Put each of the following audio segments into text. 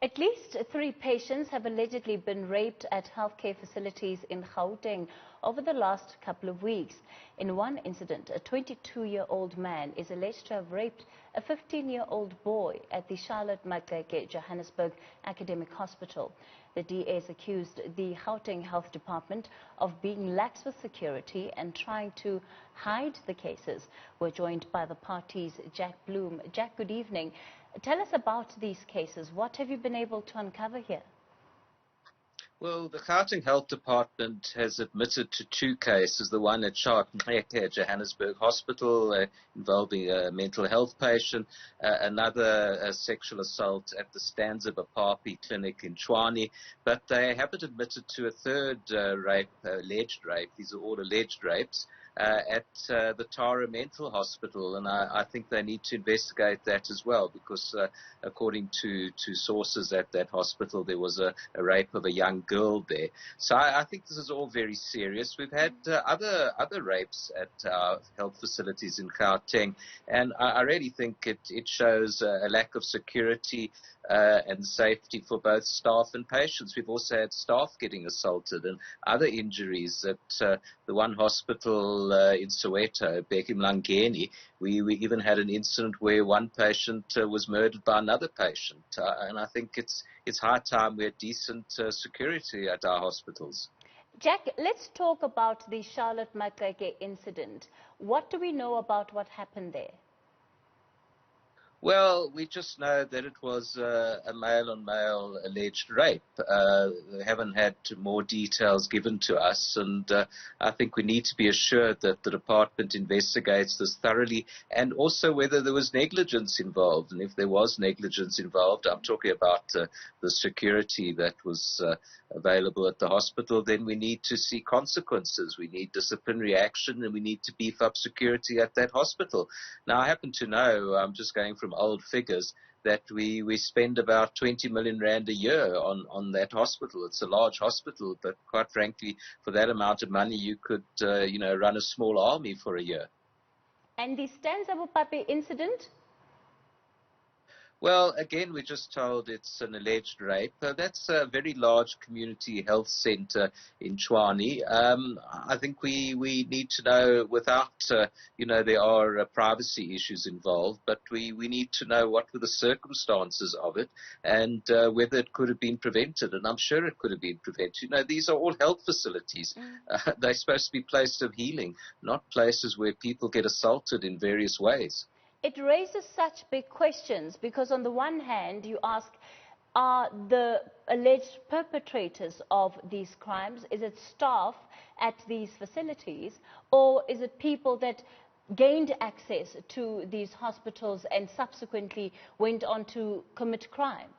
At least 3 patients have allegedly been raped at healthcare facilities in Gauteng over the last couple of weeks. In one incident, a 22-year-old man is alleged to have raped a 15-year-old boy at the Charlotte Maxeke, Johannesburg Academic Hospital. The DS accused the Gauteng Health Department of being lax with security and trying to hide the cases. We're joined by the party's Jack Bloom. Jack, good evening. Tell us about these cases. What have you been able to uncover here? Well, the Gauteng Health Department has admitted to 2 cases, the one at Charlotte Maxeke, Johannesburg Hospital involving a mental health patient, another sexual assault at the Stanza Bapapi Clinic in Tshwane, but they haven't admitted to a third rape, alleged rape. These are all alleged rapes. At the Tara Mental Hospital, and I think they need to investigate that as well, because according to sources at that hospital, there was a rape of a young girl there. So I think this is all very serious. We've had other rapes at our health facilities in Gauteng, and I really think it shows a lack of security and safety for both staff and patients. We've also had staff getting assaulted and other injuries at the one hospital in Soweto, Bheki Mlangeni. We even had an incident where one patient was murdered by another patient, and I think it's high time we had decent security at our hospitals. Jack, let's talk about the Charlotte Maxeke incident. What do we know about what happened there? Well, we just know that it was a male-on-male alleged rape. We haven't had more details given to us, and I think we need to be assured that the department investigates this thoroughly, and also whether there was negligence involved. And if there was negligence involved, I'm talking about the security that was available at the hospital, then we need to see consequences. We need disciplinary action, and we need to beef up security at that hospital. Now, I happen to know, I'm just going from old figures, that we spend about 20 million rand a year on that hospital. It's a large hospital, but quite frankly, for that amount of money, you could run a small army for a year. And the Stanza Bapapi incident? Well, again, we're just told it's an alleged rape. That's a very large community health center in Tshwane. I think we need to know, without, there are privacy issues involved, but we need to know what were the circumstances of it and whether it could have been prevented. And I'm sure it could have been prevented. These are all health facilities. They're supposed to be places of healing, not places where people get assaulted in various ways. It raises such big questions because on the one hand you ask, are the alleged perpetrators of these crimes, is it staff at these facilities, or is it people that gained access to these hospitals and subsequently went on to commit crime?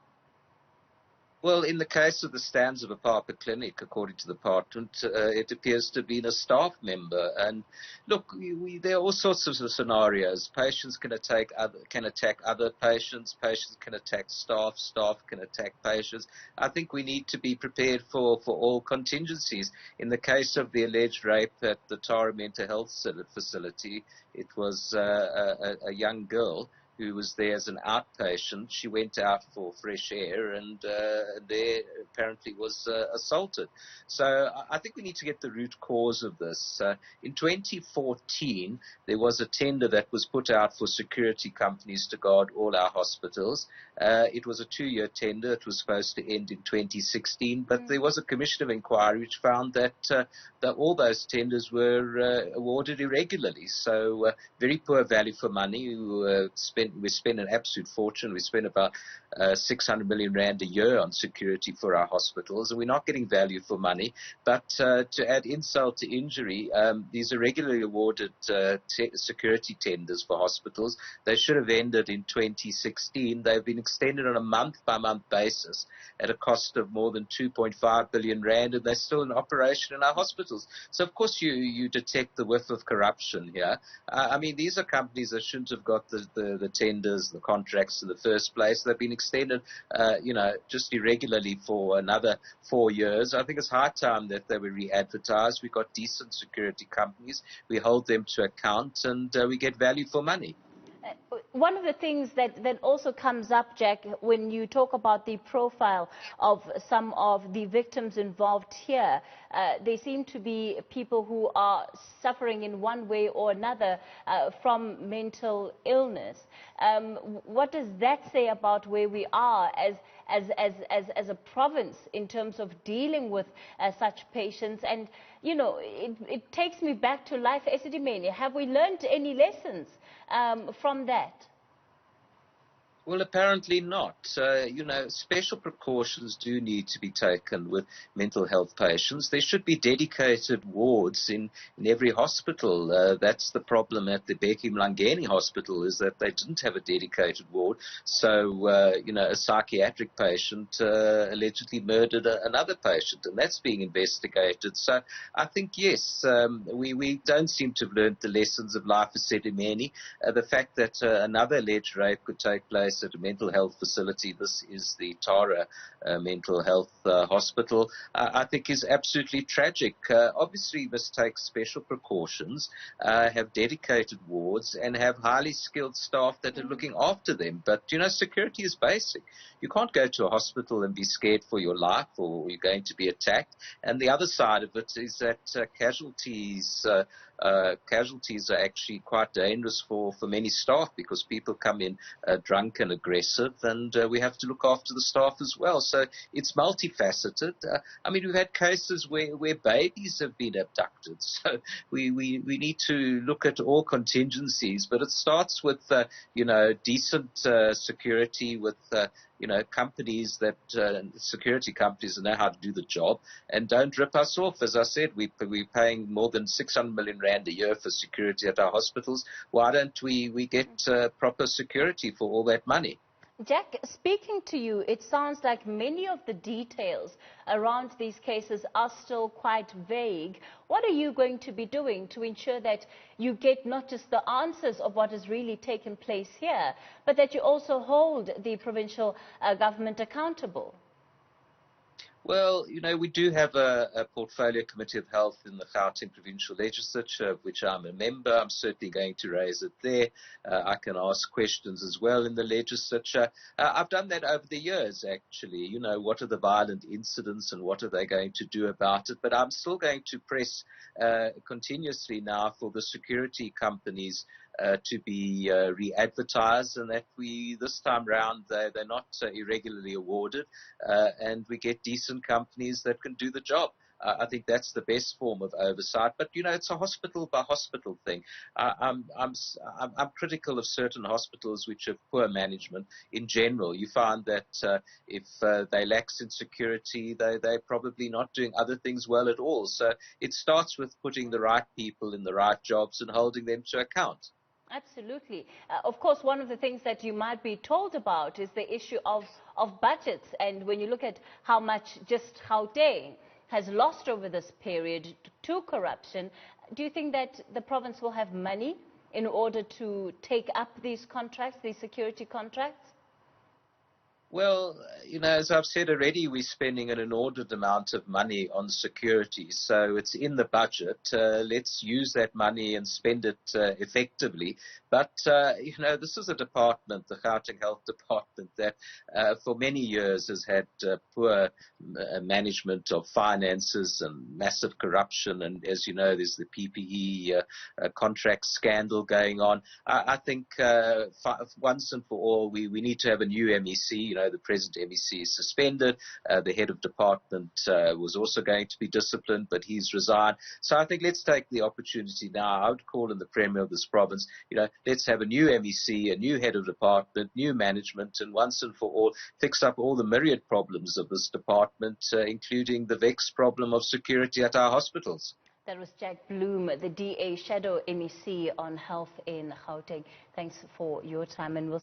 Well, in the case of the Stanza Bapapi Clinic, according to the department, it appears to have been a staff member. And look, there are all sorts of scenarios. Patients can attack other patients. Patients can attack staff. Staff can attack patients. I think we need to be prepared for all contingencies. In the case of the alleged rape at the Tara Mental Health Facility, it was a young girl who was there as an outpatient. She went out for fresh air and there apparently was assaulted. So I think we need to get the root cause of this. In 2014, there was a tender that was put out for security companies to guard all our hospitals. It was a 2-year tender. It was supposed to end in 2016, but there was a commission of inquiry which found that all those tenders were awarded irregularly. So very poor value for money. We spend an absolute fortune. We spend about 600 million rand a year on security for our hospitals, and we're not getting value for money. But to add insult to injury, these are regularly awarded security tenders for hospitals. They should have ended in 2016. They've been extended on a month-by-month basis at a cost of more than 2.5 billion rand, and they're still in operation in our hospitals. So, of course, you detect the whiff of corruption here. I mean, these are companies that shouldn't have got the tenders, the contracts in the first place. They've been extended, just irregularly for another 4 years. I think it's high time that they were re-advertised. We've got decent security companies. We hold them to account, and we get value for money. One of the things that also comes up, Jack, when you talk about the profile of some of the victims involved here, they seem to be people who are suffering in one way or another from mental illness. What does that say about where we are as a province in terms of dealing with such patients? And, you know, it takes me back to life Esidimeni. Have we learned any lessons from that? Well, apparently not. You know, special precautions do need to be taken with mental health patients. There should be dedicated wards in every hospital. That's the problem at the Bheki Mlangeni Hospital, is that they didn't have a dedicated ward. So, you know, a psychiatric patient allegedly murdered another patient, and that's being investigated. So I think, yes, we don't seem to have learned the lessons of life as Sedimeni. The fact that another alleged rape could take place at a mental health facility, this is the Tara Mental Health Hospital, I think is absolutely tragic. Obviously, we must take special precautions, have dedicated wards, and have highly skilled staff that are looking after them. But, you know, security is basic. You can't go to a hospital and be scared for your life, or you're going to be attacked. And the other side of it is that casualties are actually quite dangerous for many staff, because people come in drunk and aggressive, and we have to look after the staff as well. So it's multifaceted. I mean, we've had cases where babies have been abducted. So we need to look at all contingencies, but it starts with, you know, decent security, with you know, companies that, security companies that know how to do the job and don't rip us off. As I said, we're paying more than 600 million rand a year for security at our hospitals. Why don't we get proper security for all that money? Jack, speaking to you, it sounds like many of the details around these cases are still quite vague. What are you going to be doing to ensure that you get not just the answers of what has really taken place here, but that you also hold the provincial government accountable? Well, you know, we do have a portfolio committee of health in the Gauteng provincial legislature, of which I'm a member. I'm certainly going to raise it there. I can ask questions as well in the legislature. I've done that over the years, actually. You know, what are the violent incidents and what are they going to do about it? But I'm still going to press continuously now for the security companies to be re-advertised, and that this time round they're not irregularly awarded, and we get decent companies that can do the job. I think that's the best form of oversight. But, you know, it's a hospital by hospital thing. I'm critical of certain hospitals which have poor management in general. You find that if they lack in security, they're probably not doing other things well at all. So it starts with putting the right people in the right jobs and holding them to account. Absolutely. Of course, one of the things that you might be told about is the issue of budgets. And when you look at how much just Gauteng has lost over this period to corruption, do you think that the province will have money in order to take up these contracts, these security contracts? Well, you know, as I've said already, we're spending an inordinate amount of money on security, so it's in the budget. Let's use that money and spend it effectively. But, you know, this is a department, the Gauteng Health Department, that for many years has had poor management of finances and massive corruption. And as you know, there's the PPE contract scandal going on. I think once and for all, we need to have a new MEC. You know, the present MEC is suspended. The head of department was also going to be disciplined, but he's resigned. So I think let's take the opportunity now. I would call on the Premier of this province, you know, let's have a new MEC, a new head of department, new management, and once and for all, fix up all the myriad problems of this department, including the vexed problem of security at our hospitals. That was Jack Bloom, the DA Shadow MEC on health in Gauteng. Thanks for your time, and we'll